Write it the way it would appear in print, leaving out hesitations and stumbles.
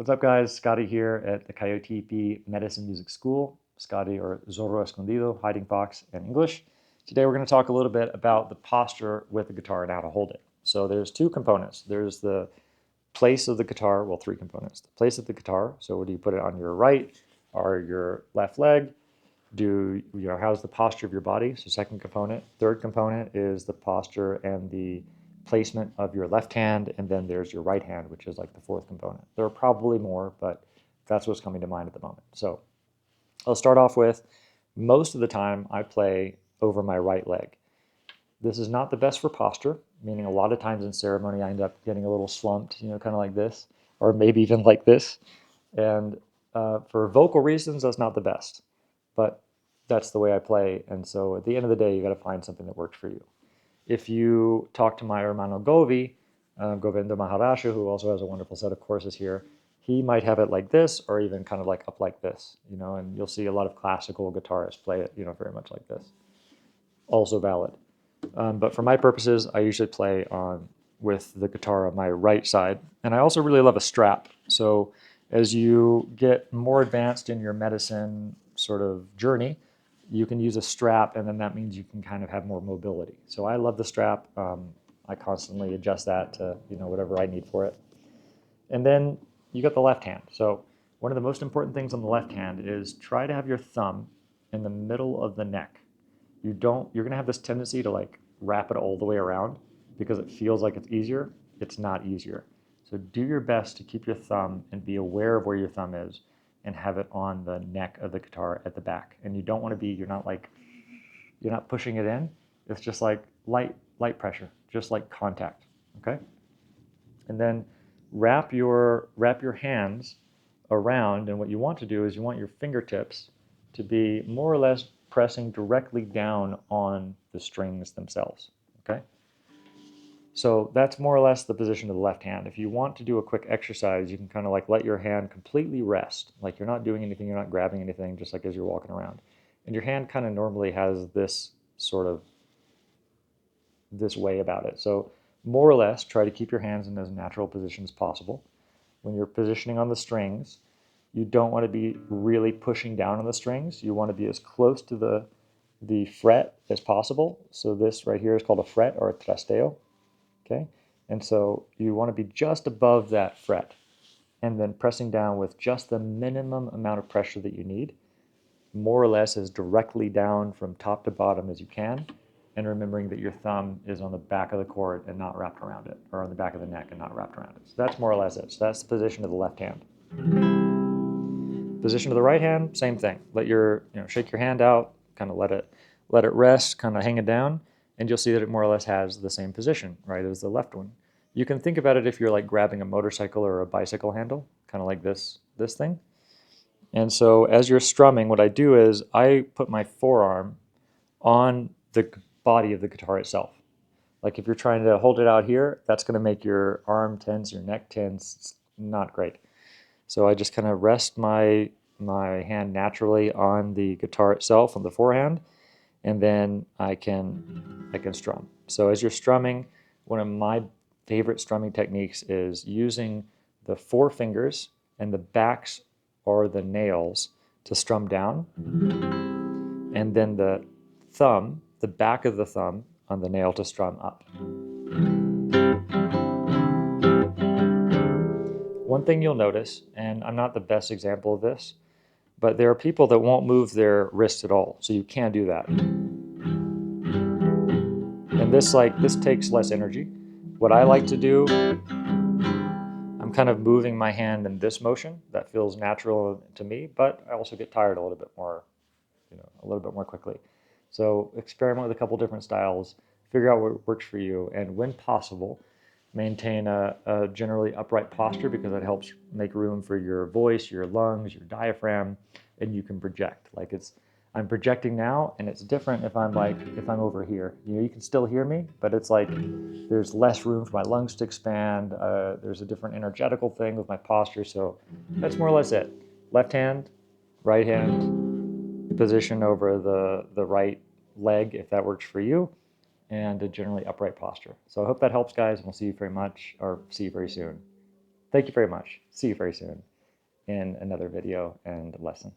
What's up, guys? Scotty here at the Coyote Medicine Music School. Scotty, or Zorro Escondido, Hiding Fox in English. Today we're going to talk a little bit about the posture with the guitar and how to hold it. So there's two components. There's the place of the guitar, well, three components. The place of the guitar, so do you put it on your right or your left leg? How's the posture of your body? So second component. Third component is the posture and the placement of your left hand, and then there's your right hand, which is like the fourth component. There are probably more, but that's what's coming to mind at the moment. So I'll start off with, most of the time I play over my right leg. This is not the best for posture, meaning a lot of times in ceremony I end up getting a little slumped, kind of like this, or maybe even like this. And for vocal reasons, that's not the best, but that's the way I play. And so at the end of the day, you got to find something that works for you. If you talk to my hermano Govi, Govindo Maharashtra, who also has a wonderful set of courses here, he might have it like this, or even kind of like up like this, and you'll see a lot of classical guitarists play it, very much like this. Also valid. But for my purposes, I usually play with the guitar on my right side. And I also really love a strap. So as you get more advanced in your medicine sort of journey, you can use a strap, and then that means you can kind of have more mobility. So I love the strap. I constantly adjust that to whatever I need for it. And then you got the left hand. So one of the most important things on the left hand is try to have your thumb in the middle of the neck. You're going to have this tendency to like wrap it all the way around because it feels like it's easier. It's not easier. So do your best to keep your thumb and be aware of where your thumb is and have it on the neck of the guitar at the back. And you don't want to be, you're not pushing it in. It's just like light pressure, just like contact, okay? And then wrap your hands around, and what you want to do is you want your fingertips to be more or less pressing directly down on the strings themselves, okay? So that's more or less the position of the left hand. If you want to do a quick exercise, you can kind of like let your hand completely rest. Like you're not doing anything, you're not grabbing anything, just like as you're walking around. And your hand kind of normally has this way about it. So more or less, try to keep your hands in as natural position as possible. When you're positioning on the strings, you don't want to be really pushing down on the strings. You want to be as close to the fret as possible. So this right here is called a fret or a trasteo. Okay, and so you want to be just above that fret and then pressing down with just the minimum amount of pressure that you need, more or less as directly down from top to bottom as you can, and remembering that your thumb is on the back of the chord and not wrapped around it, or on the back of the neck and not wrapped around it. So that's more or less it. So that's the position of the left hand. Position of the right hand, same thing. Let shake your hand out, kind of let it rest, kind of hang it down, and you'll see that it more or less has the same position, right, as the left one. You can think about it if you're like grabbing a motorcycle or a bicycle handle, kind of like this thing. And so as you're strumming, what I do is I put my forearm on the body of the guitar itself. Like if you're trying to hold it out here, that's going to make your arm tense, your neck tense. It's not great. So I just kind of rest my hand naturally on the guitar itself, on the forehand, and then I can strum. So as you're strumming, one of my favorite strumming techniques is using the four fingers and the backs or the nails to strum down, and then the thumb, the back of the thumb on the nail to strum up. One thing you'll notice, and I'm not the best example of this, but there are people that won't move their wrists at all, so you can't do that. And this takes less energy. What I like to do, I'm kind of moving my hand in this motion. That feels natural to me, but I also get tired a little bit more quickly. So experiment with a couple different styles, figure out what works for you, and when possible, maintain a generally upright posture because that helps make room for your voice, your lungs, your diaphragm, and you can project. Like I'm projecting now, and it's different if I'm over here. You can still hear me, but it's like there's less room for my lungs to expand. There's a different energetical thing with my posture, so that's more or less it. Left hand, right hand, position over the right leg if that works for you, and a generally upright posture. So I hope that helps, guys, and we'll see you very soon. Thank you very much. See you very soon. in another video and lesson.